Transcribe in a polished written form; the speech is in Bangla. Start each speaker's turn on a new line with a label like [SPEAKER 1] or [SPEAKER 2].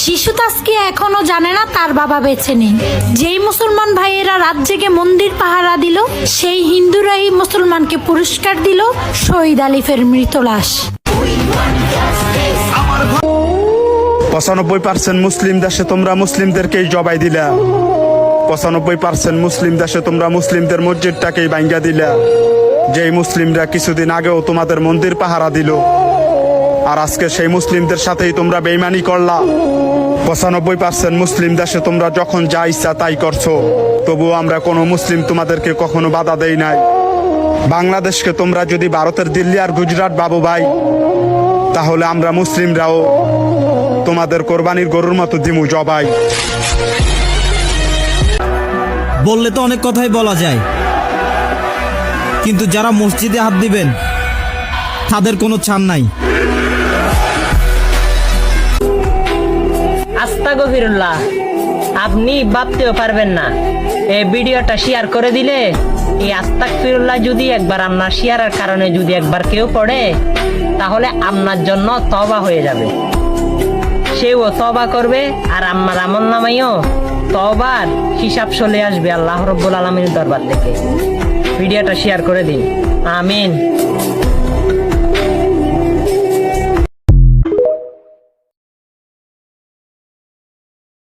[SPEAKER 1] শিশু তাসকিয়া এখনো জানে না তার বাবা বেঁচে নেই। যেই মুসলমান ভাইয়েরা রাত জেগে মন্দির পাহারা দিল, সেই হিন্দুরাই মুসলমানকে পুরস্কার দিল শহীদ আলিফের মৃত লাশ।
[SPEAKER 2] 95% মুসলিম দেশে তোমরা মুসলিমদেরকেই জবাই দিলা। 95% মুসলিম দেশে তোমরা মুসলিমদের মসজিদটাকেই ভাঙ্গা দিলা। যেই মুসলিমরা কিছুদিন আগেও তোমাদের মন্দির পাহারা দিল, আর আজকে সেই মুসলিমদের সাথেই তোমরা বেইমানি করলা। 95% মুসলিম দেশে তোমরা যখন যা ইচ্ছা তাই করছো, তবুও আমরা কোনো মুসলিম তোমাদেরকে কখনো বাধা দেই নাই। বাংলাদেশকে তোমরা যদি ভারতের দিল্লি আর গুজরাট ভাবো ভাই, তাহলে আমরা মুসলিমরাও তোমাদের কোরবানির গরুর মতো দিমু জবাই।
[SPEAKER 3] বললে তো অনেক কথাই বলা যায়, কিন্তু যারা মসজিদে হাত দিবেন তাদের কোনো ছাড় নাই।
[SPEAKER 4] আস্তাগফিরুল্লাহ, আপনি ভাবতেও পারবেন না এই ভিডিওটা শেয়ার করে দিলে এই আস্তাগফিরুল্লাহ যদি একবার আপনার শেয়ারের কারণে যদি একবার কেউ পড়ে, তাহলে আপনার জন্য তওবা হয়ে যাবে। সেও তওবা করবে আর আমার আমলনামায়ও তওবার হিসাব চলে আসবে আল্লাহ রাব্বুল আলামিনের দরবার থেকে। ভিডিওটা শেয়ার করে দিন। আমিন।